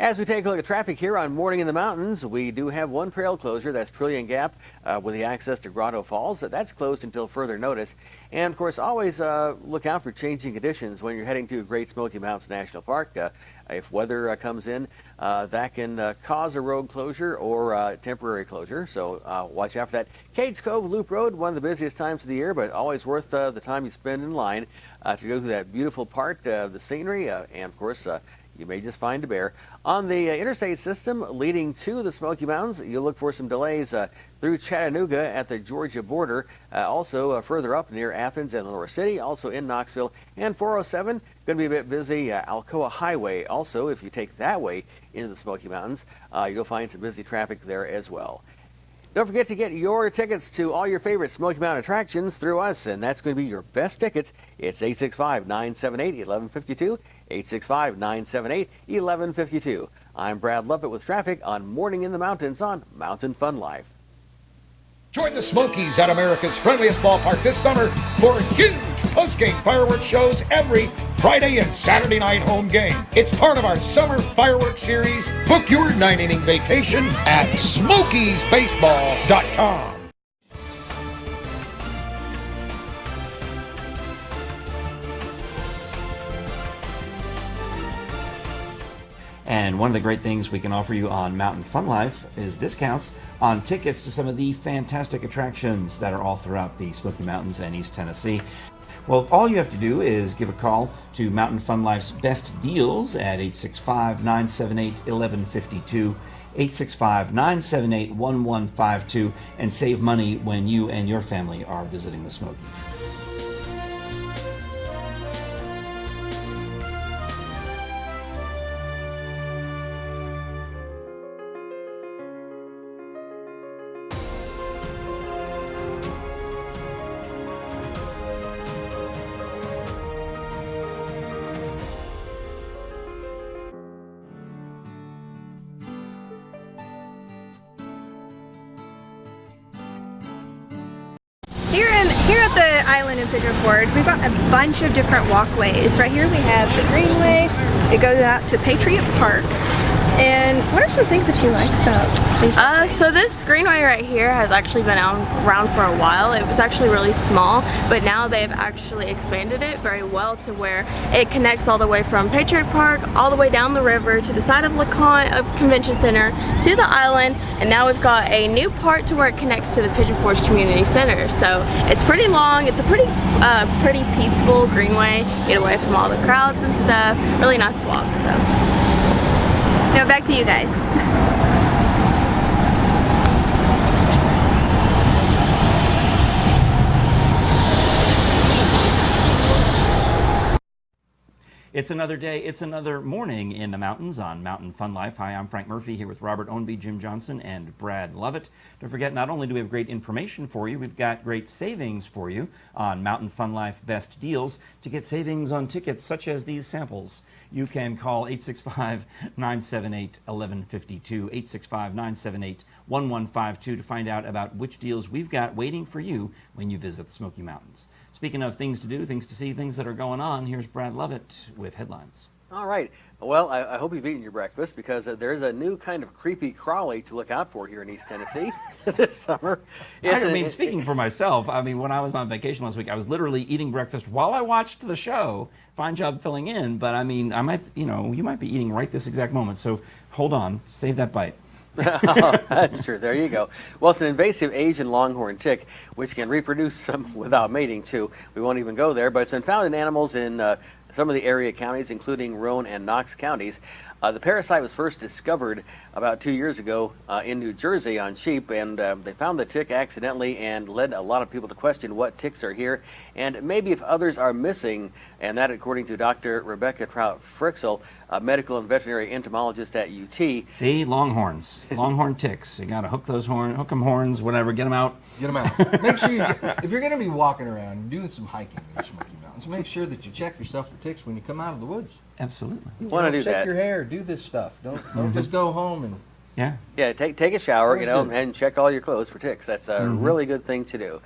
As we take a look at traffic here on Morning in the Mountains, we do have one trail closure. That's Trillion Gap with the access to Grotto Falls. That's closed until further notice. And, of course, always look out for changing conditions when you're heading to Great Smoky Mountains National Park. If weather comes in, that can cause a road closure or temporary closure. So watch out for that. Cades Cove Loop Road, one of the busiest times of the year, but always worth the time you spend in line to go through that beautiful part of the scenery. And, of course, you may just find a bear. On the interstate system leading to the Smoky Mountains, you'll look for some delays through Chattanooga at the Georgia border, also further up near Athens and Lower City, also in Knoxville. And 407, going to be a bit busy. Alcoa Highway, also, if you take that way into the Smoky Mountains, you'll find some busy traffic there as well. Don't forget to get your tickets to all your favorite Smoky Mountain attractions through us, and that's going to be your best tickets. It's 865-978-1152, 865-978-1152. I'm Brad Lovett with traffic on Morning in the Mountains on Mountain Fun Life. Join the Smokies at America's friendliest ballpark this summer for huge post-game fireworks shows every Friday and Saturday night home game. It's part of our summer fireworks series. Book your 9-inning vacation at SmokiesBaseball.com. And one of the great things we can offer you on Mountain Fun Life is discounts on tickets to some of the fantastic attractions that are all throughout the Smoky Mountains and East Tennessee. Well, all you have to do is give a call to Mountain Fun Life's Best Deals at 865-978-1152, 865-978-1152, and save money when you and your family are visiting the Smokies. Here at the island in Pigeon Forge, we've got a bunch of different walkways. Right here we have the Greenway. It goes out to Patriot Park. And what are some things that you like about these walkways? So this greenway right here has actually been around for a while. It was actually really small, but now they've actually expanded it very well to where it connects all the way from Patriot Park all the way down the river to the side of LeConte Convention Center to the island, and now we've got a new part to where it connects to the Pigeon Forge Community Center. So it's pretty long. It's a pretty peaceful greenway. Get away from all the crowds and stuff. Really nice to walk. So. Now back to you guys. It's another day, it's another morning in the mountains on Mountain Fun Life. Hi, I'm Frank Murphy here with Robert Ownby, Jim Johnson, and Brad Lovett. Don't forget, not only do we have great information for you, we've got great savings for you on Mountain Fun Life Best Deals. To get savings on tickets such as these samples, you can call 865-978-1152, 865-978-1152 to find out about which deals we've got waiting for you when you visit the Smoky Mountains. Speaking of things to do, things to see, things that are going on, here's Brad Lovett with headlines. All right. Well, I hope you've eaten your breakfast because there's a new kind of creepy crawly to look out for here in East Tennessee this summer. Speaking for myself, when I was on vacation last week, I was literally eating breakfast while I watched the show. Fine job filling in, but I might, you might be eating right this exact moment. So hold on, save that bite. Sure, there you go. Well, it's an invasive Asian longhorn tick, which can reproduce without mating, too. We won't even go there, but it's been found in animals in some of the area counties, including Roane and Knox counties. The parasite was first discovered about 2 years ago in New Jersey on sheep, and they found the tick accidentally and led a lot of people to question what ticks are here and maybe if others are missing, and that according to Dr. Rebecca Trout-Frixell, a medical and veterinary entomologist at UT. See, longhorns, longhorn ticks. You got to hook them horns, whatever, get them out. Get them out. Make sure if you're going to be walking around doing some hiking in the Smoky Mountains, make sure that you check yourself for ticks when you come out of the woods. Absolutely. You want to do check that. your hair, do this stuff. Don't just go home and Yeah. Yeah, take a shower, Always you know, good. and check all your clothes for ticks. That's a really good thing to do.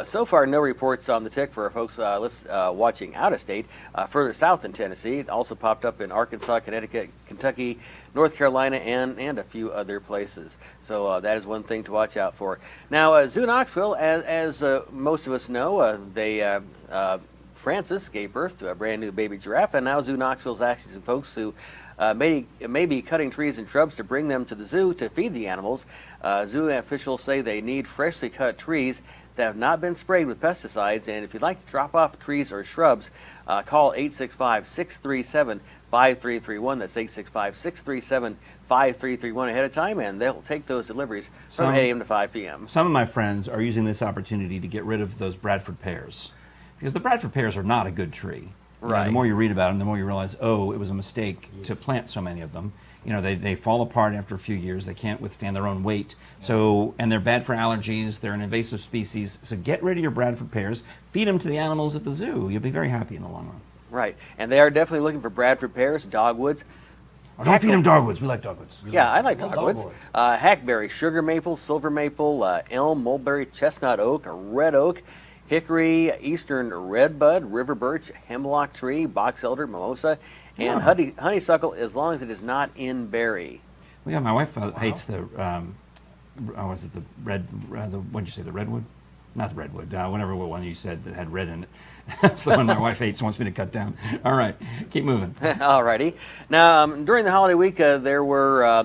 So far, no reports on the tick for folks watching out of state. Further south in Tennessee, it also popped up in Arkansas, Connecticut, Kentucky, North Carolina, and a few other places. So that is one thing to watch out for. Now, Zoo Knoxville, as most of us know, Francis gave birth to a brand new baby giraffe, and now Zoo Knoxville is asking some folks who may be cutting trees and shrubs to bring them to the zoo to feed the animals. Zoo officials say they need freshly cut trees that have not been sprayed with pesticides, and if you'd like to drop off trees or shrubs, call 865-637-5331. That's 865-637-5331 ahead of time, and they'll take those deliveries from 8 a.m. to 5 p.m. Some of my friends are using this opportunity to get rid of those Bradford pears, because the Bradford pears are not a good tree. You know, Right. the more you read about them, the more you realize, oh, it was a mistake to plant so many of them. You know, they fall apart after a few years. They can't withstand their own weight. So, and they're bad for allergies. They're an invasive species. So get rid of your Bradford pears. Feed them to the animals at the zoo. You'll be very happy in the long run. Right, and they are definitely looking for Bradford pears, dogwoods. Oh, don't feed them dogwoods. We like dogwoods. Yeah, I like Well, dogwoods. dogwood. Hackberry, sugar maple, silver maple, elm, mulberry, chestnut oak, red oak, hickory, eastern redbud, river birch, hemlock tree, box elder, mimosa, and honeysuckle, as long as it is not in berry. Well, yeah, my wife hates the, was it the red, what'd you say, the redwood? Not the redwood, whatever one you said that had red in it. That's the one my wife hates and wants me to cut down. All right, keep moving. Alrighty. Now, during the holiday week, there were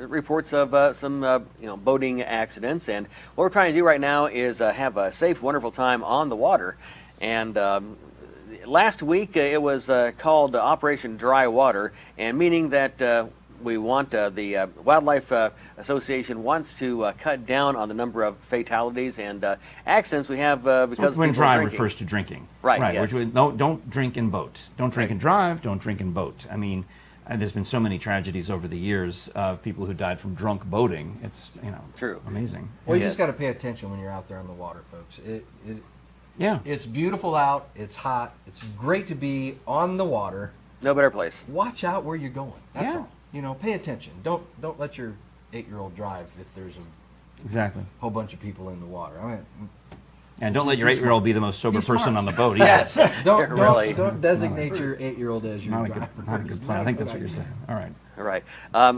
reports of some boating accidents, and what we're trying to do right now is have a safe, wonderful time on the water. And last week, it was called Operation Dry Water, and meaning that we want the Wildlife Association wants to cut down on the number of fatalities and accidents we have because When people are dry drinking. refers to drinking. Right, Right. yes. No, don't drink and boat. Don't drink Right. and drive. Don't drink and boat. I mean, there's been so many tragedies over the years of people who died from drunk boating. It's True. amazing. Well, you Yes. just got to pay attention when you're out there on the water, folks. Yeah. It's beautiful out. It's hot. It's great to be on the water. No better place. Watch out where you're going. That's Yeah. all. Pay attention. Don't let your 8-year-old drive if there's a Exactly. whole bunch of people in the water. I mean, And don't let your 8-year-old be the most sober Be smart. person on the boat. Yes. Really. don't designate your 8-year-old as your Not a driver. good, not a good plan. I think that's what you're saying. All right. All right.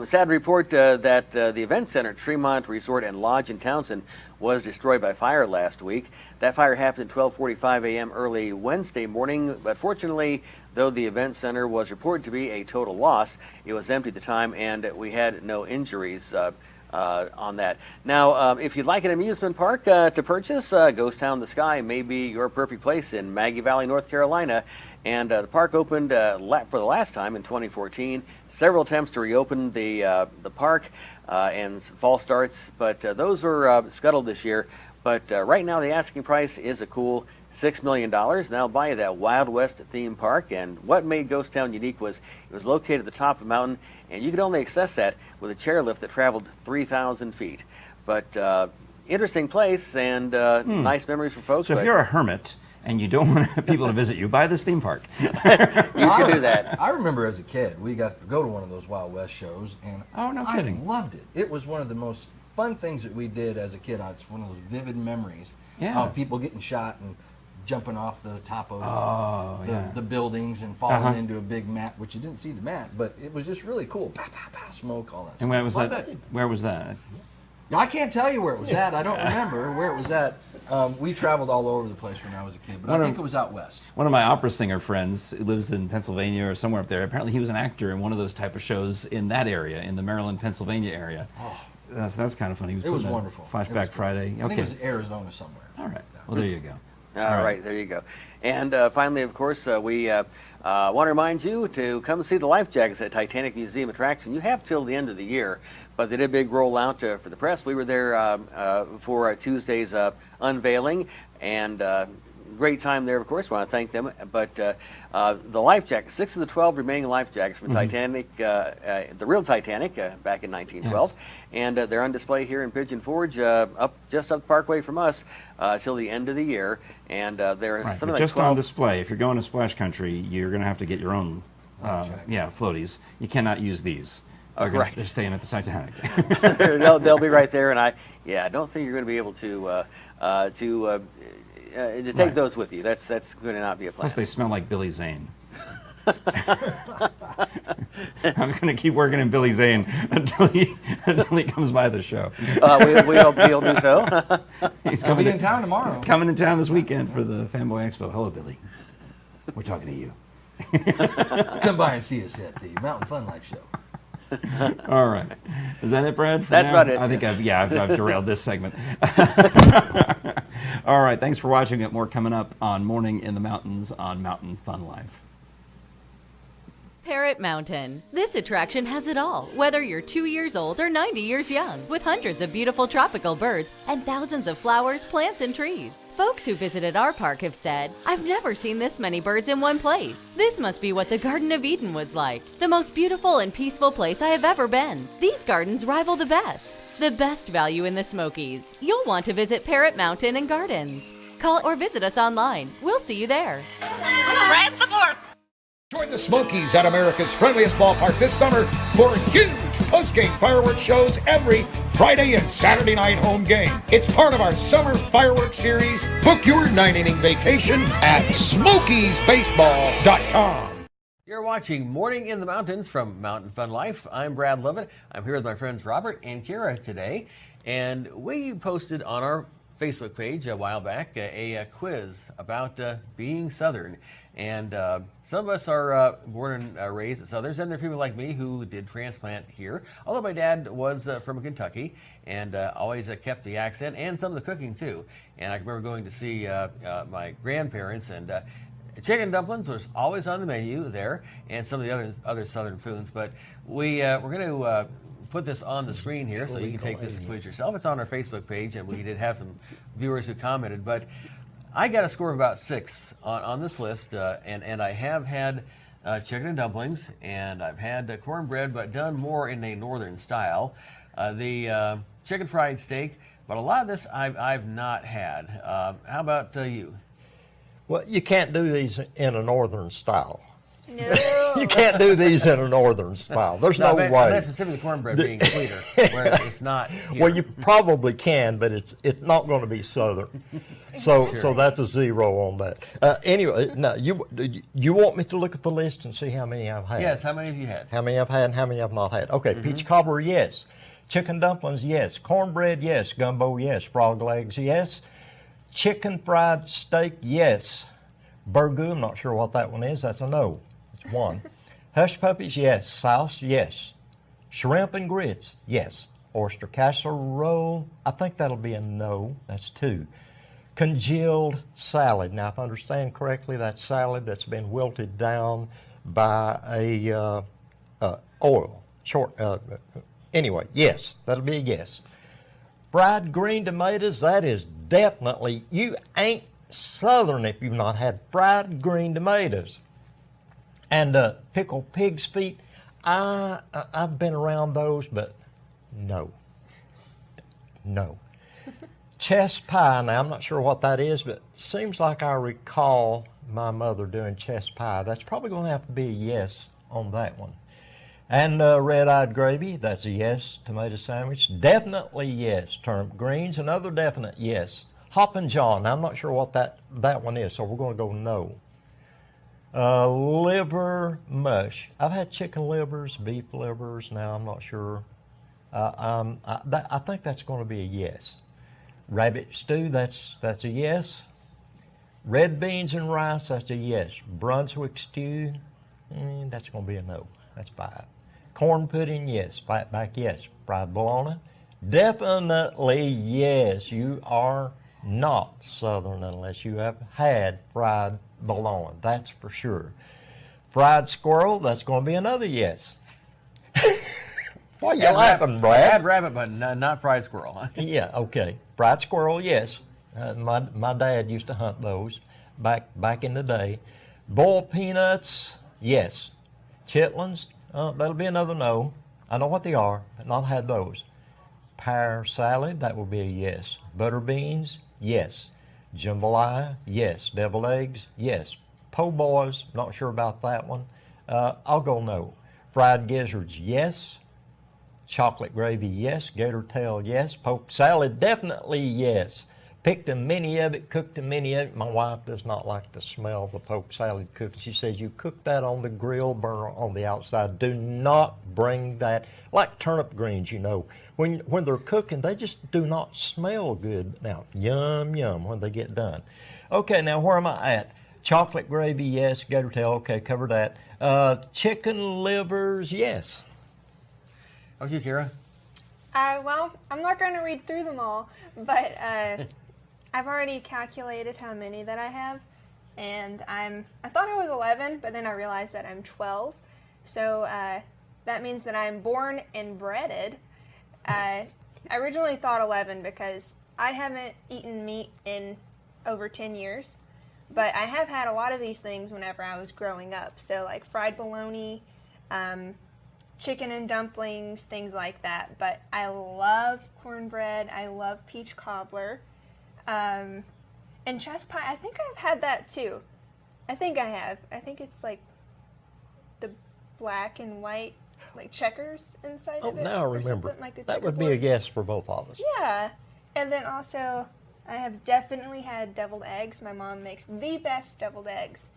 Sad report that the event center at Tremont Resort and Lodge in Townsend was destroyed by fire last week. That fire happened at 12:45 a.m. early Wednesday morning, but fortunately, though the event center was reported to be a total loss, it was empty at the time, and we had no injuries on that. Now, if you'd like an amusement park to purchase, Ghost Town the Sky may be your perfect place in Maggie Valley, North Carolina. And the park opened for the last time in 2014. Several attempts to reopen the park and fall starts, but those were scuttled this year. But right now, the asking price is a cool $6 million. That'll buy you that Wild West theme park. And what made Ghost Town unique was it was located at the top of a mountain, and you could only access that with a chairlift that traveled 3,000 feet. But interesting place and nice memories for folks. So if but you're a hermit and you don't want people to visit you, buy this theme park. you should do that. I remember as a kid, we got to go to one of those Wild West shows, and Oh, no I kidding. loved it. It was one of the most fun things that we did as a kid. It's one of those vivid memories Yeah. of people getting shot and jumping off the top of yeah. the buildings and falling Uh-huh. into a big mat, which you didn't see the mat, but it was just really cool. Pow, pow, pow, smoke, all that And where was Loved that? it. Where was that? Now, I can't tell you where it was at. I don't remember where it was at. We traveled all over the place when I was a kid, but I think it was out west. One of my opera singer friends who lives in Pennsylvania or somewhere up there, apparently he was an actor in one of those type of shows in that area, in the Maryland, Pennsylvania area. That's kind of funny. It was putting a wonderful. It Flashback was cool. Friday. I think it Okay. was Arizona somewhere. All right. Well, there you go. All right, there you go. And finally, of course, we want to remind you to come see the life jackets at Titanic Museum attraction. You have till the end of the year, but they did a big rollout for the press. We were there for Tuesday's unveiling, and great time there, of course. We want to thank them. But the life jackets, 6 of the 12 remaining life jackets from Titanic, the real Titanic, back in 1912, and they're on display here in Pigeon Forge, just up the Parkway from us, till the end of the year. And there are Right. something But like just 12. on display. If you're going to Splash Country, you're going to have to get your own, floaties. You cannot use these. Right. They're staying at the Titanic. they'll be right there, and I don't think you're going to be able to take Right. those with you. That's going to not be a plan. Plus, they smell like Billy Zane. I'm going to keep working in Billy Zane until he comes by the show. We hope he'll do so. He's I'll coming be in town tomorrow. He's coming in town this weekend for the Fanboy Expo. Hello, Billy. We're talking to you. Come by and see us at the Mountain Fun Life Show. All right. Is that it, Brad? for That's now? about it, I think yes. I've derailed this segment. All right. Thanks for watching. Got more coming up on Morning in the Mountains on Mountain Fun Life. Parrot Mountain. This attraction has it all, whether you're 2 years old or 90 years young, with hundreds of beautiful tropical birds and thousands of flowers, plants, and trees. Folks who visited our park have said, "I've never seen this many birds in one place. This must be what the Garden of Eden was like. The most beautiful and peaceful place I have ever been. These gardens rival the best. The best value in the Smokies. You'll want to visit Parrot Mountain and Gardens. Call or visit us online. We'll see you there." Join the Smokies at America's friendliest ballpark this summer for huge post-game fireworks shows every Friday and Saturday night home game. It's part of our summer fireworks series. Book your 9-inning vacation at SmokiesBaseball.com. You're watching Morning in the Mountains from Mountain Fun Life. I'm Brad Lovett. I'm here with my friends Robert and Kira today, and we posted on our Facebook page a while back a quiz about being Southern. And some of us are born and raised at Southerners, and there are people like me who did transplant here. Although my dad was from Kentucky and always kept the accent and some of the cooking too. And I remember going to see my grandparents, and chicken dumplings was always on the menu there, and some of the other Southern foods. But we're going to put this on the screen here so you can take this quiz yourself. It's on our Facebook page, and we did have some viewers who commented, but I got a score of about 6 on this list, and I have had chicken and dumplings, and I've had cornbread, but done more in a northern style. The chicken fried steak, but a lot of this I've not had. How about you? Well, you can't do these in a northern style. No. You can't do these in a northern style. There's no I'm way. not specifically cornbread being sweeter, where it's not here. Well, you probably can, but it's not going to be southern. So that's a 0 on that. Anyway, now you want me to look at the list and see how many I've had? Yes, how many have you had? How many I've had and how many I've not had? Okay, peach cobbler, yes. Chicken dumplings, yes. Cornbread, yes. Gumbo, yes. Frog legs, yes. Chicken fried steak, yes. Burgoo, I'm not sure what that one is. That's a no. That's 1. Hush puppies, yes. Sauce, yes. Shrimp and grits, yes. Oyster casserole, I think that'll be a no. That's 2. Congealed salad. Now, if I understand correctly, that's salad that's been wilted down by a oil. Anyway, yes, that'll be a yes. Fried green tomatoes, that is definitely, you ain't Southern if you've not had fried green tomatoes. And pickled pig's feet, I've been around those, but no. Chess pie, now I'm not sure what that is, but seems like I recall my mother doing chess pie. That's probably going to have to be a yes on that one. And red-eyed gravy, that's a yes. Tomato sandwich, definitely yes. Turnip greens, another definite yes. Hoppin' John, now I'm not sure what that one is, so we're going to go no. Liver mush. I've had chicken livers, beef livers, now I'm not sure. I think that's going to be a yes. Rabbit stew, that's a yes. Red beans and rice, that's a yes. Brunswick stew, that's going to be a no. That's 5. Corn pudding, yes. Fatback, yes. Fried bologna, definitely yes. You are not Southern unless you have had fried bologna. That's for sure. Fried squirrel, that's going to be another yes. Why are you laughing, Brad? Had rabbit, but not fried squirrel. Huh? Yeah, okay. Fried squirrel, yes. My dad used to hunt those back in the day. Boiled peanuts, yes. Chitlins, that'll be another no. I know what they are, but not had those. Pear salad, that will be a yes. Butter beans, yes. Jambalaya, yes. Deviled eggs, yes. Po' boys, not sure about that one. I'll go no. Fried gizzards, yes. Chocolate gravy, yes. Gator tail, yes. Poke salad, definitely yes. Picked a mini of it, cooked a mini of it. My wife does not like the smell of the poke salad cooking. She says you cook that on the grill burner on the outside. Do not bring that, like turnip greens, you know. When they're cooking, they just do not smell good. Now, yum, yum when they get done. Okay, now where am I at? Chocolate gravy, yes. Gator tail, okay, cover that. Chicken livers, yes. How about you, Kira? Well, I'm not going to read through them all, but I've already calculated how many that I have, and I thought I was 11, but then I realized that I'm 12, so that means that I'm born and breaded. I originally thought 11 because I haven't eaten meat in over 10 years, but I have had a lot of these things whenever I was growing up, so like fried bologna, chicken and dumplings, things like that. But I love cornbread. I love peach cobbler. And chess pie, I think I've had that too. I think I have. I think it's like the black and white, like checkers inside Oh, of it. now I or remember. something like the That would be a checkerboard. yes for both of us. Yeah. And then also, I have definitely had deviled eggs. My mom makes the best deviled eggs.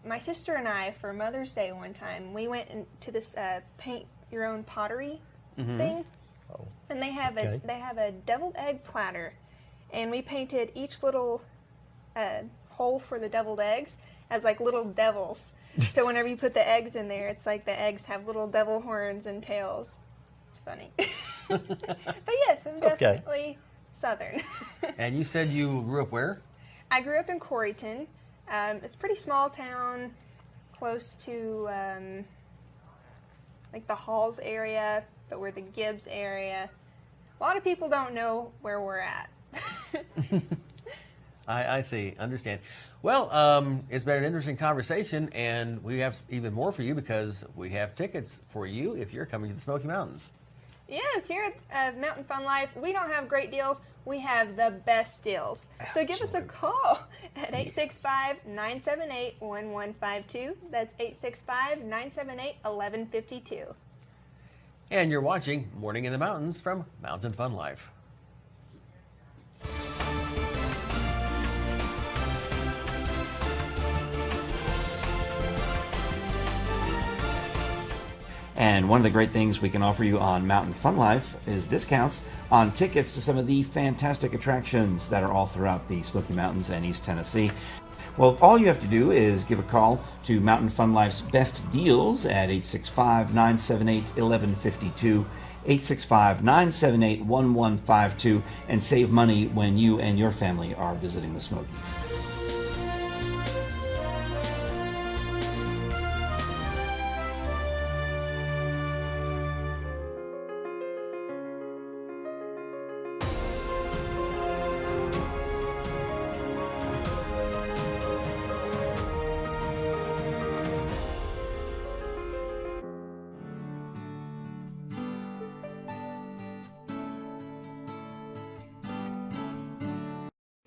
My sister and I, for Mother's Day one time, we went into this paint your own pottery thing, and they have a deviled egg platter, and we painted each little hole for the deviled eggs as like little devils. So whenever you put the eggs in there, it's like the eggs have little devil horns and tails. It's funny. But yes, I'm definitely Southern. And you said you grew up where? I grew up in Corryton. It's a pretty small town, close to like the Halls area, but we're the Gibbs area. A lot of people don't know where we're at. I see, understand. Well, it's been an interesting conversation, and we have even more for you because we have tickets for you if you're coming to the Smoky Mountains. Yes, here at Mountain Fun Life, we don't have great deals. We have the best deals. So give us a call at 865-978-1152. That's 865-978-1152. And you're watching Morning in the Mountains from Mountain Fun Life. And one of the great things we can offer you on Mountain Fun Life is discounts on tickets to some of the fantastic attractions that are all throughout the Smoky Mountains and East Tennessee. Well, all you have to do is give a call to Mountain Fun Life's best deals at 865-978-1152, 865-978-1152, and save money when you and your family are visiting the Smokies.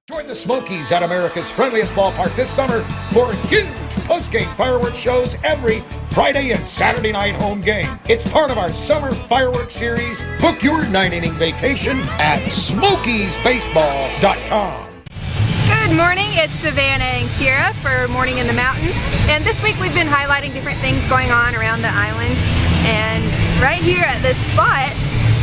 Join the Smokies at America's friendliest ballpark this summer for huge post-game fireworks shows every Friday and Saturday night home game. It's part of our summer fireworks series. Book your 9-inning vacation at SmokiesBaseball.com. Good morning, it's Savannah and Kira for Morning in the Mountains. And this week we've been highlighting different things going on around the island. And right here at this spot,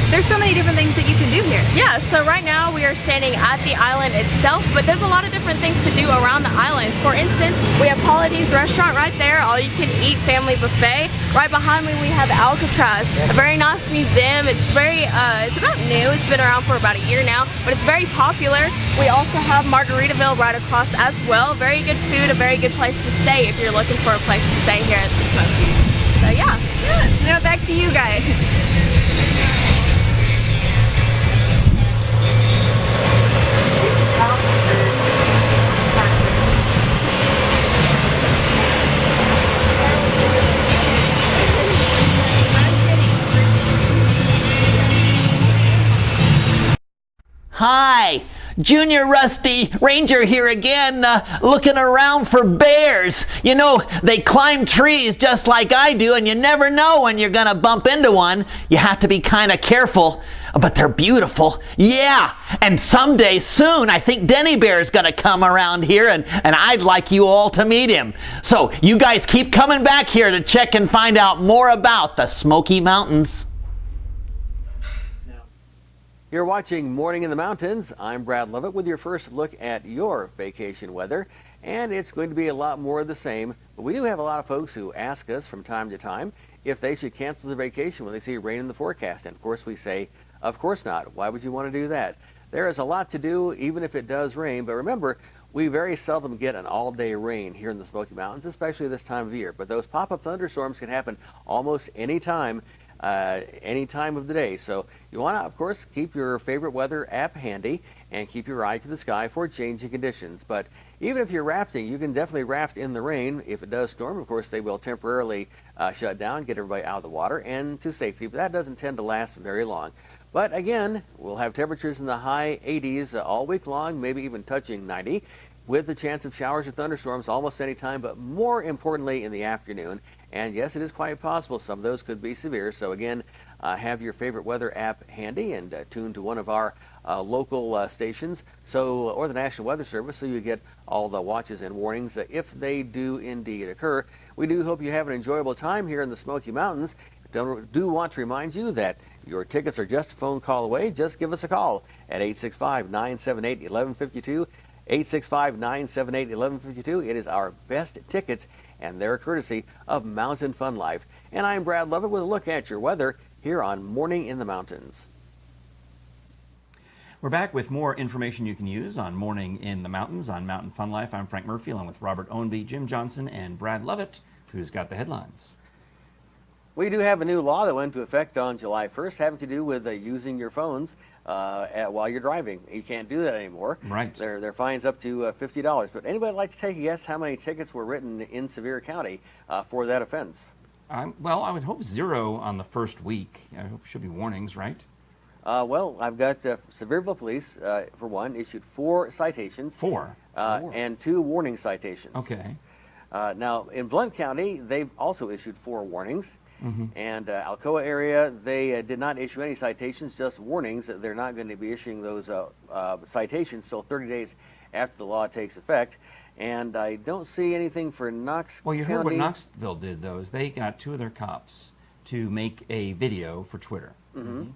there's so many different things that you can do here. Yeah, so right now we are standing at the island itself, but there's a lot of different things to do around the island. For instance, we have Paula D's restaurant right there, all you can eat family buffet. Right behind me we have Alcatraz, a very nice museum. It's very, it's about new, it's been around for about a year now, but it's very popular. We also have Margaritaville right across as well. Very good food, a very good place to stay if you're looking for a place to stay here at the Smokies. So yeah. Now back to you guys. Hi, Junior Rusty Ranger here again, looking around for bears. You know, they climb trees just like I do, and you never know when you're gonna bump into one. You have to be kind of careful, but they're beautiful. Yeah, and someday soon, I think Denny Bear is gonna come around here, and I'd like you all to meet him. So you guys keep coming back here to check and find out more about the Smoky Mountains. You're watching Morning in the Mountains. I'm Brad Lovett with your first look at your vacation weather. And it's going to be a lot more of the same. But we do have a lot of folks who ask us from time to time if they should cancel their vacation when they see rain in the forecast. And of course we say, of course not. Why would you want to do that? There is a lot to do even if it does rain. But remember, we very seldom get an all-day rain here in the Smoky Mountains, especially this time of year. But those pop-up thunderstorms can happen almost any time of the day. So you want to, of course, keep your favorite weather app handy and keep your eye to the sky for changing conditions. But even if you're rafting, you can definitely raft in the rain. If it does storm, of course, they will temporarily shut down, get everybody out of the water and to safety. But that doesn't tend to last very long. But again, we'll have temperatures in the high 80s all week long, maybe even touching 90, with the chance of showers or thunderstorms almost any time, but more importantly in the afternoon. And yes, it is quite possible some of those could be severe. So again, have your favorite weather app handy and tune to one of our local stations or the National Weather Service so you get all the watches and warnings if they do indeed occur. We do hope you have an enjoyable time here in the Smoky Mountains. Do want to remind you that your tickets are just a phone call away. Just give us a call at 865-978-1152. 865-978-1152. It is our best tickets, and they're courtesy of Mountain Fun Life. And I'm Brad Lovett with a look at your weather here on Morning in the Mountains. We're back with more information you can use on Morning in the Mountains on Mountain Fun Life. I'm Frank Murphy along with Robert Ownby, Jim Johnson, and Brad Lovett, who's got the headlines. We do have a new law that went into effect on July 1st having to do with using your phones while you're driving. You can't do that anymore. Right. Their fine's up to $50. But anybody like to take a guess how many tickets were written in Sevier County for that offense? Well, I would hope 0 on the first week. I hope it should be warnings, right? Well, I've got Sevierville Police, for one, issued 4 citations. 4? And 2 warning citations. Okay. Now, in Blount County, they've also issued 4 warnings. And Alcoa area, they did not issue any citations, just warnings. They're not going to be issuing those citations till 30 days after the law takes effect. And I don't see anything for Knox County. Well, you heard what Knoxville did, though, is they got 2 of their cops to make a video for Twitter.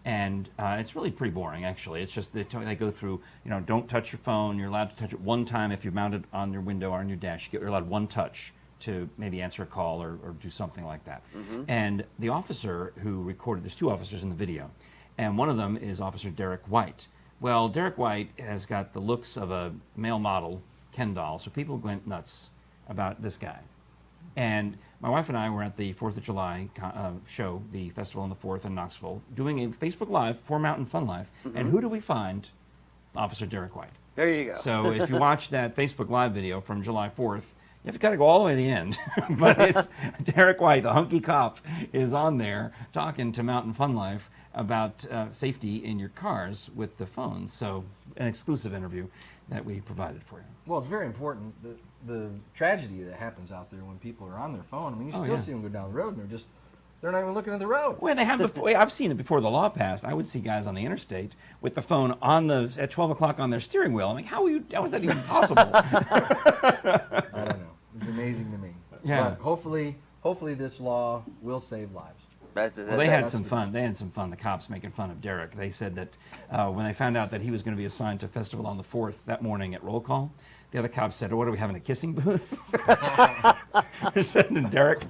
And it's really pretty boring, actually. It's just they go through, don't touch your phone. You're allowed to touch it one time if you mount it on your window or on your dash. You're allowed one touch to maybe answer a call or do something like that. And the officer who recorded, there's 2 officers in the video, and one of them is Officer Derek White. Well, Derek White has got the looks of a male model Ken doll, so people went nuts about this guy. And my wife and I were at the 4th of July show, the Festival on the 4th in Knoxville, doing a Facebook Live for Mountain Fun Life. And who do we find? Officer Derek White. There you go. So if you watch that Facebook Live video from July 4th, you've got to go all the way to the end. But it's Derek White, the hunky cop, is on there talking to Mountain Fun Life about safety in your cars with the phones. So an exclusive interview that we provided for you. Well, it's very important. The tragedy that happens out there when people are on their phone. I mean, you still see them go down the road and they're not even looking at the road. Well, they have before. I've seen it before the law passed. I would see guys on the interstate with the phone at 12 o'clock on their steering wheel. I'm like, how is that even possible? I don't know. It's amazing to me. Yeah. But hopefully this law will save lives. Well, they had some fun. They had some fun. The cops making fun of Derek. They said that when they found out that he was going to be assigned to Festival on the 4th that morning at roll call, the other cops said, what, are we having a kissing booth? They're sending Derek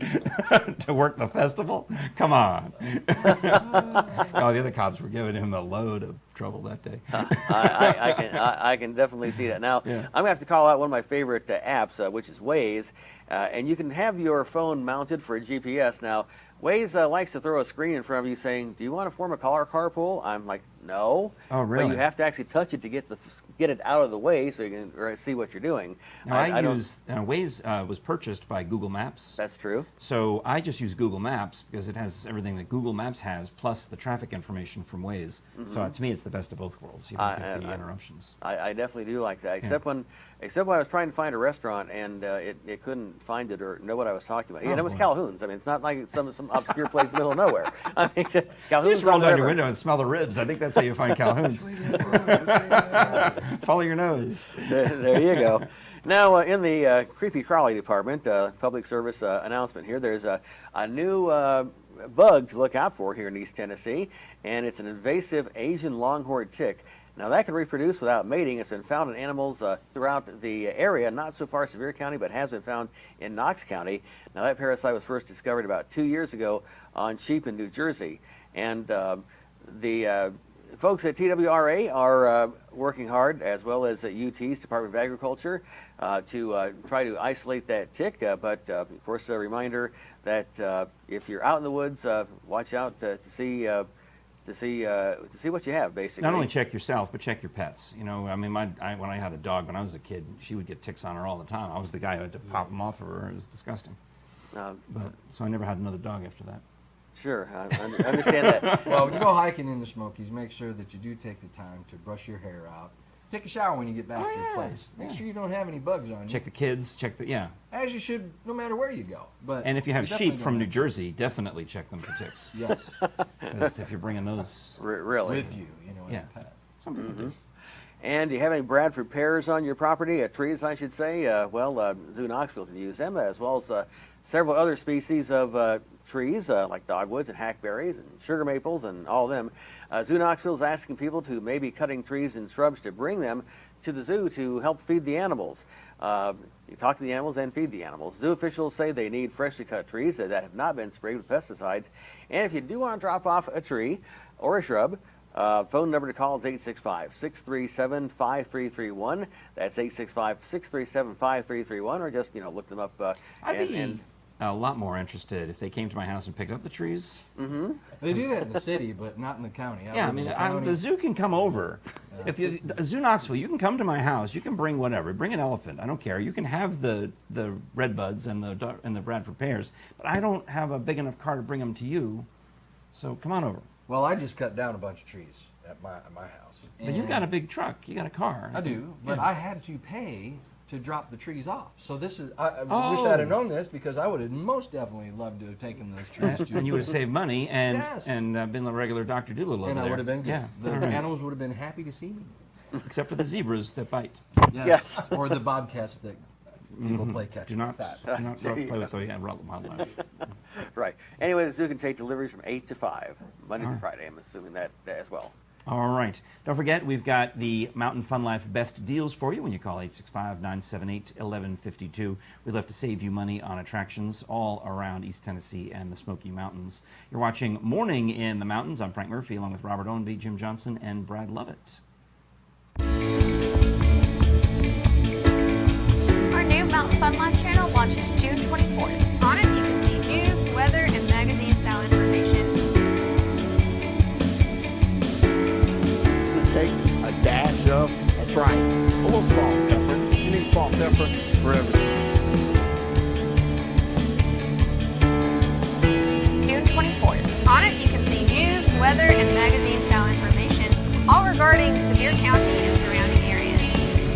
to work the festival? Come on. The other cops were giving him a load of trouble that day. I can definitely see that. Now, I'm going to have to call out one of my favorite apps, which is Waze. And you can have your phone mounted for a GPS. Now, Waze likes to throw a screen in front of you saying, do you want to form a carpool? I'm like, No. Oh, really? But you have to actually touch it to get it out of the way so you can see what you're doing. Now, Waze was purchased by Google Maps. That's true. So I just use Google Maps because it has everything that Google Maps has, plus the traffic information from Waze. So to me, it's the best of both worlds. You don't get the interruptions. I definitely do like that, except when I was trying to find a restaurant and it couldn't find it or know what I was talking about. Yeah, and it was Calhoun's. I mean, it's not like some obscure place in the middle of nowhere. I mean, Calhoun's. Just roll down your window and smell the ribs. I think that's how you find Calhoun's. Follow your nose. There you go. Now, in the creepy crawly department, public service announcement here, there's a new bug to look out for here in East Tennessee, and it's an invasive Asian longhorned tick. Now, that can reproduce without mating. It's been found in animals throughout the area, not so far Sevier County, but has been found in Knox County. Now, that parasite was first discovered about 2 years ago on sheep in New Jersey. And the folks at TWRA are working hard, as well as at UT's Department of Agriculture, to try to isolate that tick. But of course, a reminder that if you're out in the woods, watch out to see what you have. Basically, not only check yourself, but check your pets. You know, I mean, when I had a dog when I was a kid, she would get ticks on her all the time. I was the guy who had to pop them off of her. It was disgusting. So I never had another dog after that. Sure, I understand that. Well, when you go hiking in the Smokies, make sure that you do take the time to brush your hair out. Take a shower when you get back to your place. Make sure you don't have any bugs on you. Check the kids, As you should, no matter where you go. But and if you have sheep from New Jersey, definitely check them for ticks. Yes. Because if you're bringing those really with you, as a pet. Some people do. And do you have any Bradford pears on your property, trees, I should say? Zoo Knoxville can use them, as well as several other species of trees, like dogwoods and hackberries and sugar maples and all of them. Zoo Knoxville is asking people to maybe cutting trees and shrubs to bring them to the zoo to help feed the animals. You talk to the animals and feed the animals. Zoo officials say they need freshly cut trees that have not been sprayed with pesticides. And if you do want to drop off a tree or a shrub, phone number to call is 865-637-5331. That's 865-637-5331, or just look them up. I'd be a lot more interested if they came to my house and picked up the trees. Mm-hmm. They do that in the city, but not in the county. The zoo can come over. If Zoo Knoxville, you can come to my house. You can bring whatever. Bring an elephant. I don't care. You can have the red buds and the Bradford pears, but I don't have a big enough car to bring them to you. So come on over. Well, I just cut down a bunch of trees at my house. But you've got a big truck. You got a car. I do, but I had to pay to drop the trees off. So this is, I wish I'd have known this, because I would have most definitely loved to have taken those trees too. And you would have saved money and been the regular Dr. Doolittle over there. And I would have been good. Yeah. The animals would have been happy to see me. Except for the zebras that bite. Yes. Or the bobcats that people play catch. Do not play with the wildlife. Right. Anyway, the zoo can take deliveries from 8 to 5, Monday to Friday. I'm assuming that as well. All right. Don't forget, we've got the Mountain Fun Life best deals for you when you call 865-978-1152. We'd love to save you money on attractions all around East Tennessee and the Smoky Mountains. You're watching Morning in the Mountains. I'm Frank Murphy, along with Robert Owenby, Jim Johnson, and Brad Lovett. Our new Mountain Fun Life channel launches June 24th. On it, you can see news, weather, and magazine style information. We take a dash of a triangle, a little salt and pepper. You need salt and pepper for everything. June 24th. On it, you can see news, weather, and magazine style information, all regarding Sevier County and surrounding areas.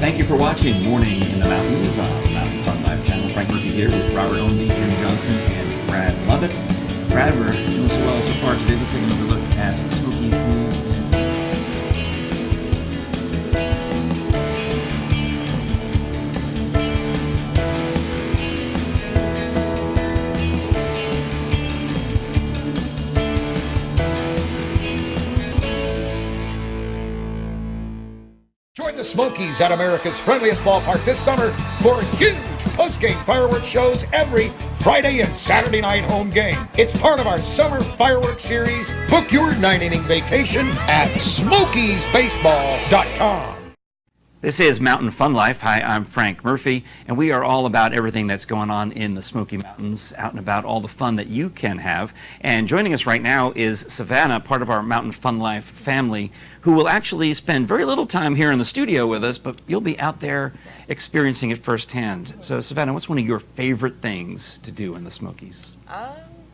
Thank you for watching Morning in the Mountains on Mountain Fun Life channel. Frank Murphy here with Robert Owenby, Jim Johnson, and Brad Lovett. Brad, we're doing so well so far today. Let's take another look at Smokies news. Join the Smokies at America's friendliest ballpark this summer for huge post-game fireworks shows every Friday and Saturday night home game. It's part of our summer fireworks series. Book your 9-inning vacation at SmokiesBaseball.com. This is Mountain Fun Life. Hi, I'm Frank Murphy, and we are all about everything that's going on in the Smoky Mountains, out and about, all the fun that you can have. And joining us right now is Savannah, part of our Mountain Fun Life family, who will actually spend very little time here in the studio with us, but you'll be out there experiencing it firsthand. So, Savannah, what's one of your favorite things to do in the Smokies?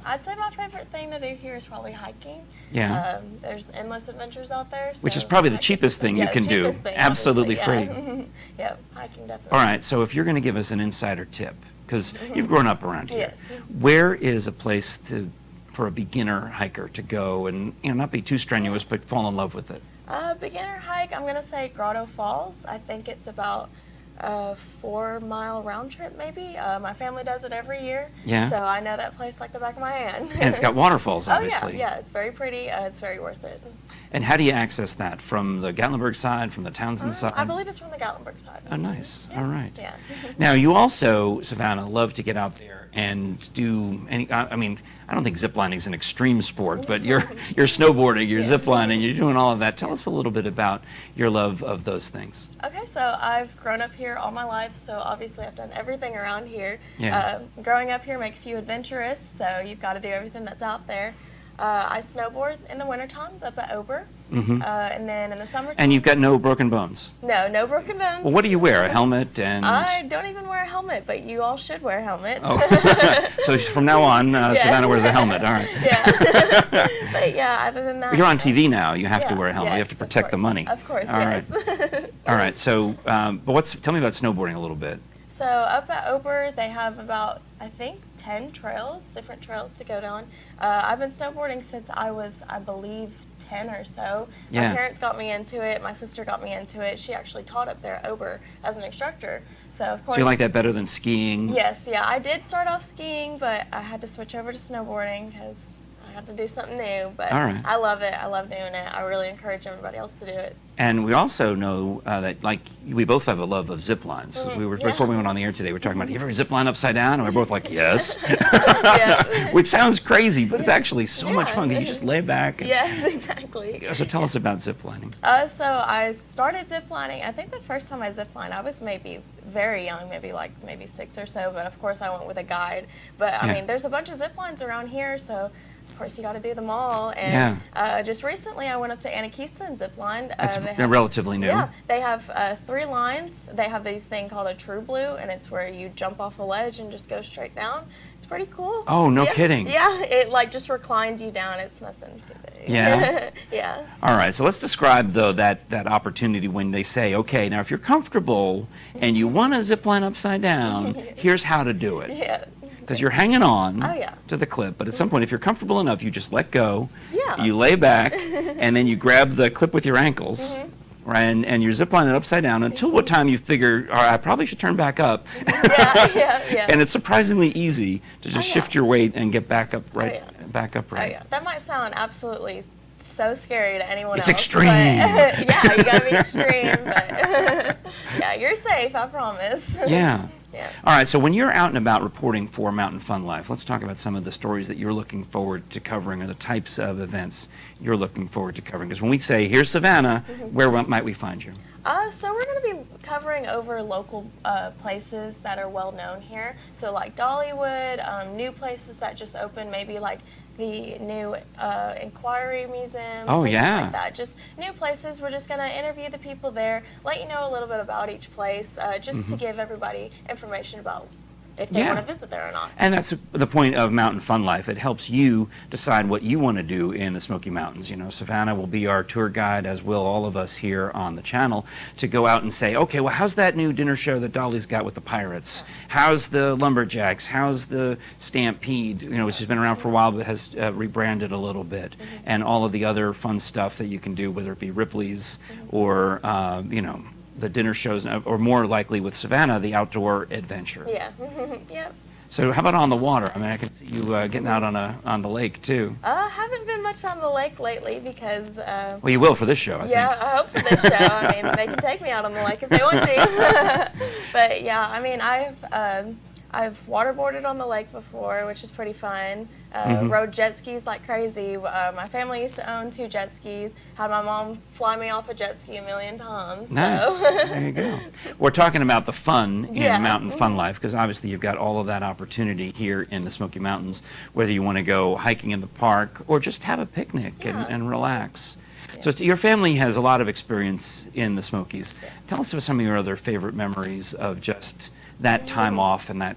I'd say my favorite thing to do here is probably hiking. Yeah. There's endless adventures out there. Which is so probably the hiking- cheapest thing you yeah, can do. cheapest thing, Absolutely obviously, free. yeah. Yeah, hiking definitely. All right, so if you're going to give us an insider tip, because you've grown up around here, Yes. where is a place for a beginner hiker to go and not be too strenuous, but fall in love with it? Beginner hike, I'm going to say Grotto Falls. I think it's about a 4-mile round trip maybe. My family does it every year. Yeah. So I know that place like the back of my hand. And it's got waterfalls, Oh obviously. yeah, it's very pretty. It's very worth it. And how do you access that? From the Gatlinburg side, from the Townsend side? I believe it's from the Gatlinburg side. Oh, nice. Yeah. All right. Yeah. Now, you also, Savannah, love to get out there and do any, I mean, I don't think ziplining is an extreme sport, but you're snowboarding, you're ziplining, you're doing all of that. Tell us a little bit about your love of those things. Okay, so I've grown up here all my life, so obviously I've done everything around here. Yeah. Growing up here makes you adventurous, so you've got to do everything that's out there. I snowboard in the winter times up at Ober, and then in the summer. And you've got no broken bones. No broken bones. Well, what do you wear? A helmet and... I don't even wear a helmet, but you all should wear helmets. Oh. So from now on, Savannah wears a helmet. All right. Yeah. But yeah, other than that. You're on TV now. You have to Yeah, wear a helmet. You have to yes, of protect the course. money. Of course, All yes. right. All right. So, but tell me about snowboarding a little bit. So up at Ober, they have about, I think, 10 trails, different trails to go down. I've been snowboarding since I was, I believe, 10 or so. Yeah. My parents got me into it. My sister got me into it. She actually taught up there at Ober as an instructor. So, of course. So you like that better than skiing? Yes, yeah. I did start off skiing, but I had to switch over to snowboarding because I had to do something new. But All right. I love it. I love doing it. I really encourage everybody else to do it. And we also know that, like, we both have a love of zip lines. We were Before we went on the air today, we were talking about, do you ever zip line upside down? And we're both like, yes. Yeah. Which sounds crazy, but it's actually so much fun because you just lay back. And, Yes, exactly. So tell us about zip lining. So I started ziplining. I think the first time I ziplined, I was maybe very young, maybe 6 or so. But of course, I went with a guide. But I Yeah. mean, there's a bunch of zip lines around here, so of course you got to do them all. And just recently, I went up to Anakeesa and ziplined. That's They have- relatively new. Yeah, they have 3 lines. They have this thing called a True Blue, and it's where you jump off a ledge and just go straight down. It's pretty cool. Oh, no Yeah. kidding. Yeah, it like just reclines you down. It's nothing too big. Yeah? Yeah. All right, so let's describe, though, that opportunity when they say, okay, now if you're comfortable and you want to zip line upside down, here's how to do it. Yeah. Because you're hanging on Oh, yeah. to the clip, but at some point, if you're comfortable enough, you just let go, Yeah. you lay back, and then you grab the clip with your ankles, right, and you're zip lining upside down until what time you figure, all right, I probably should turn back up. Yeah. And it's surprisingly easy to just yeah. shift your weight and get back up right. yeah. Back up Oh, right. yeah. That might sound absolutely so scary to anyone It's else. extreme. But, yeah, you gotta be extreme, but yeah, you're safe, I promise. Yeah. Yeah. All right, so when you're out and about reporting for Mountain Fun Life, let's talk about some of the stories that you're looking forward to covering or the types of events you're looking forward to covering. Because when we say, here's Savannah, where might we find you? So we're going to be covering over local places that are well known here. So like Dollywood, new places that just opened, maybe like the new Inquiry Museum. Oh, places yeah. Like that. Just new places. We're just going to interview the people there, let you know a little bit about each place, just to give everybody information about if they Yeah. want to visit there or not. And that's the point of Mountain Fun Life. It helps you decide what you want to do in the Smoky Mountains. You know, Savannah will be our tour guide, as will all of us here on the channel, to go out and say, okay, well, how's that new dinner show that Dolly's got with the Pirates? How's the Lumberjacks? How's the Stampede, which has been around for a while but has rebranded a little bit? And all of the other fun stuff that you can do, whether it be Ripley's or, the dinner shows, or more likely with Savannah, the outdoor adventure. Yeah. Yep. So how about on the water? I mean, I can see you getting out on the lake too. Haven't been much on the lake lately because. Well, you will for this show, I Yeah, think. I hope for this show. I mean, they can take me out on the lake if they want to. But yeah, I mean, I've waterboarded on the lake before, which is pretty fun. Rode jet skis like crazy. My family used to own 2 jet skis. Had my mom fly me off a jet ski a million times. Nice. So. There you go. We're talking about the fun in Yeah. mountain fun life, because obviously you've got all of that opportunity here in the Smoky Mountains, whether you want to go hiking in the park or just have a picnic and relax. So your family has a lot of experience in the Smokies. Tell us about some of your other favorite memories of just that time off and that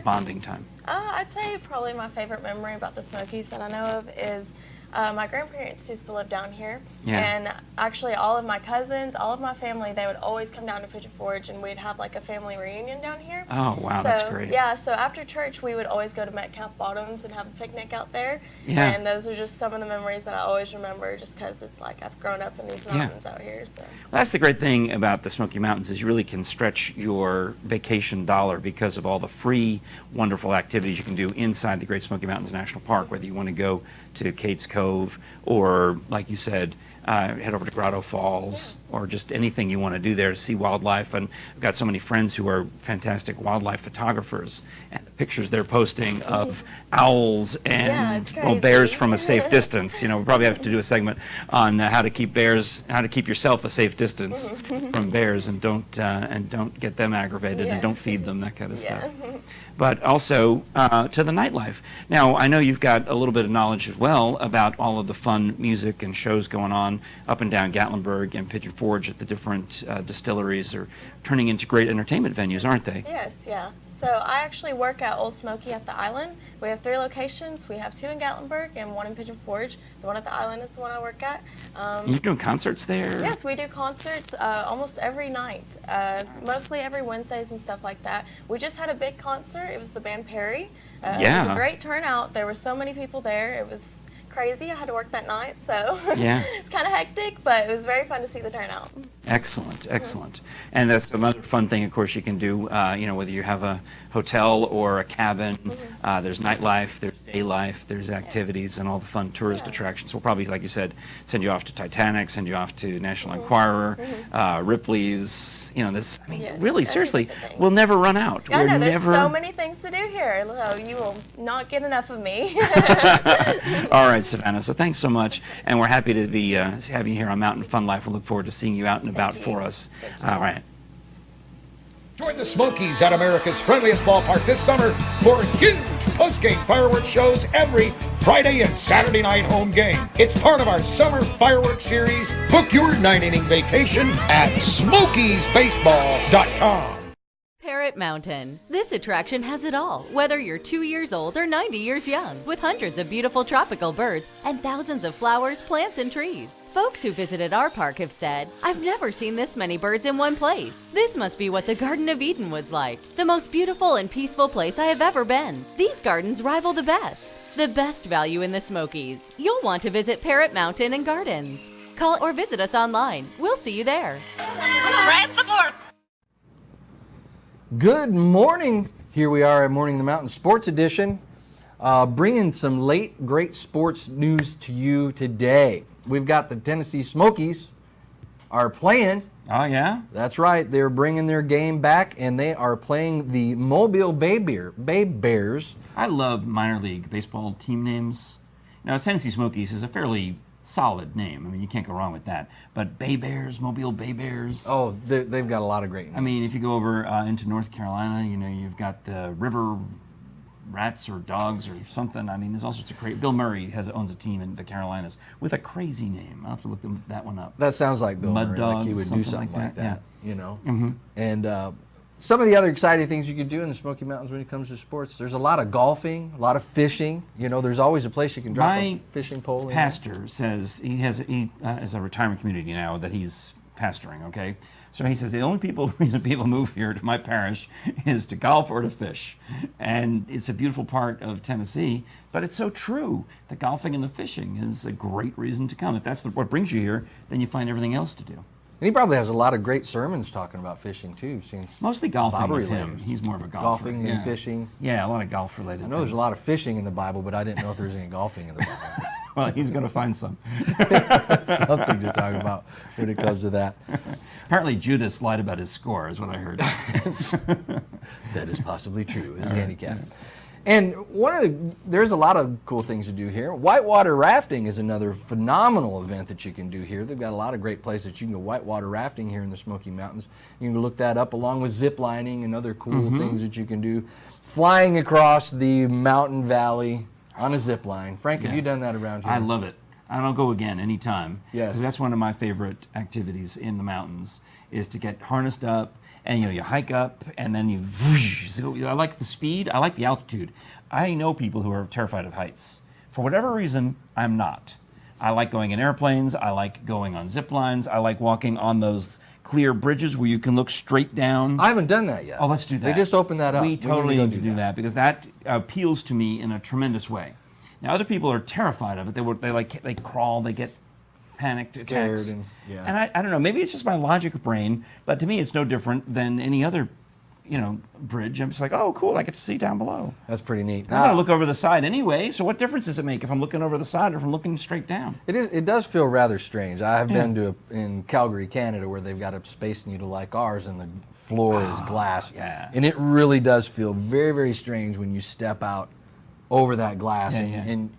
bonding time. I'd say probably my favorite memory about the Smokies that I know of is my grandparents used to live down here. Yeah. And actually all of my cousins, all of my family, they would always come down to Pigeon Forge and we'd have like a family reunion down here. Oh, wow, so, that's great. Yeah, so after church we would always go to Metcalf Bottoms and have a picnic out there. Yeah. And those are just some of the memories that I always remember just because it's like I've grown up in these mountains out here. So. Well, that's the great thing about the Smoky Mountains is you really can stretch your vacation dollar because of all the free, wonderful activities you can do inside the Great Smoky Mountains National Park, whether you want to go to Kate's Cove or, like you said, head over to Grotto Falls or just anything you want to do there to see wildlife. And I've got so many friends who are fantastic wildlife photographers, and the pictures they're posting of owls and bears from a safe distance. You know, we probably have to do a segment on how to keep yourself a safe distance from bears, and don't get them aggravated and don't feed them, that kind of stuff. But also to the nightlife. Now, I know you've got a little bit of knowledge as well about all of the fun music and shows going on up and down Gatlinburg and Pigeon Forge at the different distilleries are turning into great entertainment venues, aren't they? Yes, yeah. So I actually work at Old Smoky at the Island. We have 3 locations. We have 2 in Gatlinburg and 1 in Pigeon Forge. The one at the Island is the one I work at. You're doing concerts there? Yes, we do concerts almost every night, mostly every Wednesdays and stuff like that. We just had a big concert. It was the band Perry. It was a great turnout. There were so many people there. It was crazy. I had to work that night, so it's kind of hectic, but it was very fun to see the turnout. Excellent, excellent. And that's another fun thing, of course, you can do, whether you have a hotel or a cabin, there's nightlife, there's day life, there's activities and all the fun tourist attractions. We'll probably, like you said, send you off to Titanic, send you off to National Enquirer, Ripley's, really, seriously, we'll never run out. I know, there's so many things to do here. You will not get enough of me. All right, Savannah, so thanks so much, and we're happy to be having you here on Mountain Fun Life. We'll look forward to seeing you out and about for us. All right. Join the Smokies at America's friendliest ballpark this summer for huge post-game fireworks shows every Friday and Saturday night home game. It's part of our summer fireworks series. Book your 9-inning vacation at SmokiesBaseball.com. Parrot Mountain. This attraction has it all, whether you're 2 years old or 90 years young, with hundreds of beautiful tropical birds and thousands of flowers, plants, and trees. Folks who visited our park have said, "I've never seen this many birds in one place. This must be what the Garden of Eden was like. The most beautiful and peaceful place I have ever been. These gardens rival the best. The best value in the Smokies. You'll want to visit Parrot Mountain and Gardens. Call or visit us online. We'll see you there." Good morning. Here we are at Morning in the Mountain Sports Edition, bringing some late great sports news to you today. We've got the Tennessee Smokies are playing. Oh, yeah? That's right. They're bringing their game back, and they are playing the Mobile Bay Bears. I love minor league baseball team names. Now, Tennessee Smokies is a fairly solid name. I mean, you can't go wrong with that. But Bay Bears, Mobile Bay Bears. Oh, they've got a lot of great names. I mean, if you go over into North Carolina, you've got the River Rats or Dogs or something. I mean, there's all sorts of crazy. Bill Murray owns a team in the Carolinas with a crazy name. I'll have to look that one up. That sounds like Bill Mud Murray, Dogs, like he would do something like that. Yeah. And some of the other exciting things you can do in the Smoky Mountains when it comes to sports, there's a lot of golfing, a lot of fishing. There's always a place you can drop a fishing pole in. Pastor says he has a retirement community now that he's pastoring, okay? So he says the only reason people move here to my parish is to golf or to fish. And it's a beautiful part of Tennessee, but it's so true. The golfing and the fishing is a great reason to come. If that's what brings you here, then you find everything else to do. And he probably has a lot of great sermons talking about fishing too. Since mostly golfing Bible with related. him. He's more of a golfer. Golfing and fishing. Yeah, a lot of golf related. I know there's a lot of fishing in the Bible, but I didn't know if there's any golfing in the Bible. Well, he's going to find some. Something to talk about when it comes to that. Apparently, Judas lied about his score, is what I heard. That is possibly true. His handicap. And there's a lot of cool things to do here. Whitewater rafting is another phenomenal event that you can do here. They've got a lot of great places you can go whitewater rafting here in the Smoky Mountains. You can look that up along with zip lining and other cool things that you can do. Flying across the mountain valley on a zip line. Frank, have you done that around here? I love it. I'll go again anytime. Yes. 'Cause that's one of my favorite activities in the mountains, is to get harnessed up and you hike up and then you so I like the speed, I like the altitude. I know people who are terrified of heights. For whatever reason, I'm not. I like going in airplanes, I like going on zip lines, I like walking on those clear bridges where you can look straight down. I haven't done that yet. Oh, let's do that. They just opened that up. We totally go need to do that because that appeals to me in a tremendous way. Now, other people are terrified of it. They crawl, they get panicked Scared attacks. and I don't know, maybe it's just my logic brain, but to me it's no different than any other, bridge. I'm just like, oh, cool, I get to see down below. That's pretty neat. I'm going to look over the side anyway, so what difference does it make if I'm looking over the side or if I'm looking straight down? It does feel rather strange. I have been in Calgary, Canada, where they've got a Space Needle like ours, and the floor is glass. yeah. And it really does feel very, very strange when you step out over that glass, and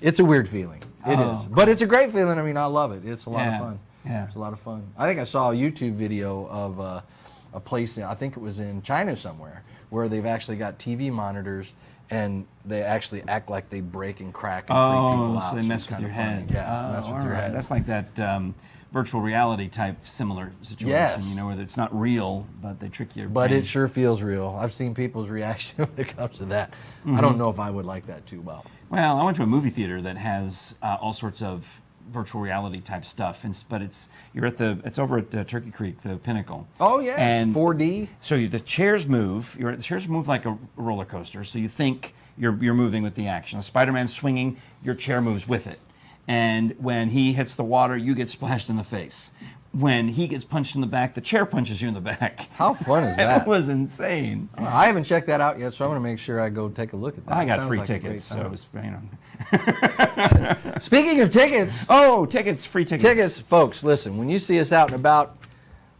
it's a weird feeling. It is, but it's a great feeling. I mean, I love it. It's a lot of fun. Yeah. It's a lot of fun. I think I saw a YouTube video of a place, I think it was in China somewhere, where they've actually got TV monitors and they actually act like they break and crack and freak people out. So they mess it's with kinda your funny. head. Yeah, mess with your head. That's like that virtual reality type similar situation, Yes. where it's not real, but they trick you. But it sure feels real. I've seen people's reaction when it comes to that. I don't know if I would like that too well. Well, I went to a movie theater that has all sorts of virtual reality type stuff, but it's over at Turkey Creek, the Pinnacle. Oh yeah, and 4D. So the chairs move. The chairs move like a roller coaster. So you think you're moving with the action. Spider-Man's swinging, your chair moves with it. And when he hits the water, you get splashed in the face. When he gets punched in the back, the chair punches you in the back. How fun is that? It was insane. I haven't checked that out yet, so I'm going to make sure I go take a look at that. I got Sounds free like a great tickets, so time. it was, Speaking of tickets. Oh, tickets, free tickets. Tickets, folks, listen, when you see us out and about,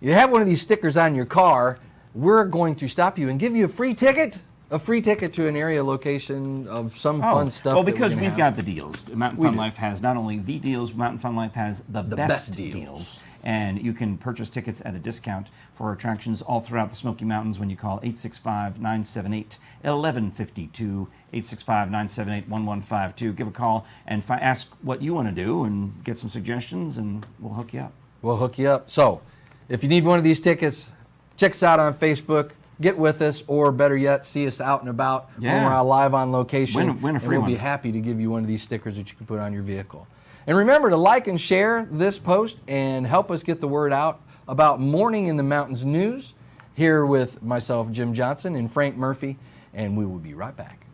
you have one of these stickers on your car, we're going to stop you and give you a free ticket to an area location of some fun stuff. Well, that we're because gonna we've have. got the deals. Mountain Fun Life has not only the deals, Mountain Fun Life has the best deals. And you can purchase tickets at a discount for attractions all throughout the Smoky Mountains when you call 865-978-1152, 865-978-1152. Give a call and ask what you want to do and get some suggestions, and we'll hook you up. We'll hook you up. So, if you need one of these tickets, check us out on Facebook. Get with us, or better yet, see us out and about when Yeah. we're live on location. Win a free and we'll be one. happy to give you one of these stickers that you can put on your vehicle. And remember to like and share this post and help us get the word out about Morning in the Mountains news here with myself, Jim Johnson, and Frank Murphy, and we will be right back.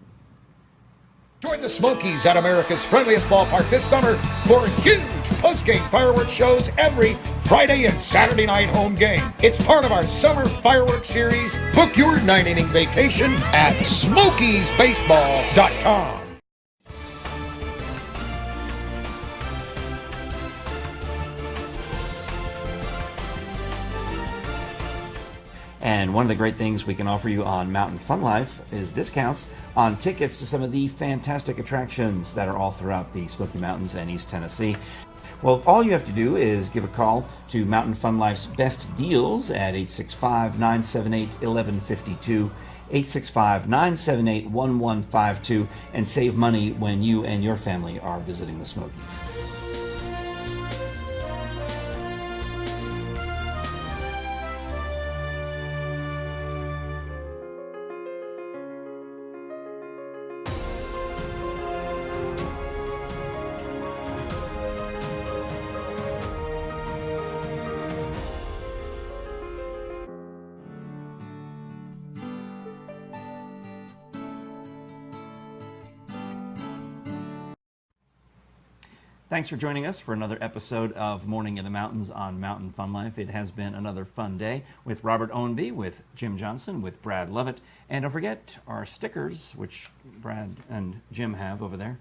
Join the Smokies at America's friendliest ballpark this summer for huge post-game fireworks shows every Friday and Saturday night home game. It's part of our summer fireworks series. Book your 9-inning vacation at SmokiesBaseball.com. And one of the great things we can offer you on Mountain Fun Life is discounts on tickets to some of the fantastic attractions that are all throughout the Smoky Mountains and East Tennessee. Well, all you have to do is give a call to Mountain Fun Life's best deals at 865-978-1152, 865-978-1152, and save money when you and your family are visiting the Smokies. Thanks for joining us for another episode of Morning in the Mountains on Mountain Fun Life. It has been another fun day with Robert Owenby, with Jim Johnson, with Brad Lovett. And don't forget our stickers, which Brad and Jim have over there.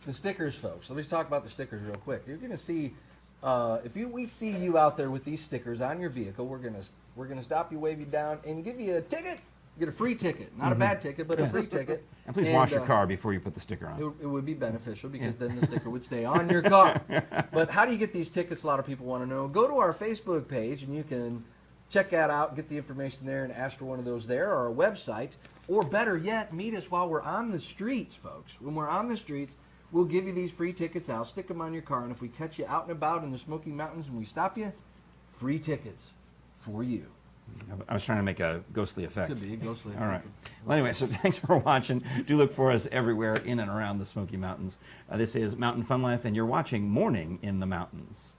The stickers, folks. Let me talk about the stickers real quick. You're going to see, if we see you out there with these stickers on your vehicle, we're gonna stop you, wave you down, and give you a ticket. Get a free ticket, not a bad ticket, but a free ticket. And please wash your car before you put the sticker on. It would be beneficial because then the sticker would stay on your car. But how do you get these tickets? A lot of people want to know. Go to our Facebook page and you can check that out, get the information there, and ask for one of those there, or our website. Or better yet, meet us while we're on the streets, folks. When we're on the streets, we'll give you these free tickets out, stick them on your car, and if we catch you out and about in the Smoky Mountains and we stop you, free tickets for you. I was trying to make a ghostly effect. Could be a ghostly effect. All right. Well, anyway, so thanks for watching. Do look for us everywhere in and around the Smoky Mountains. This is Mountain Fun Life, and you're watching Morning in the Mountains.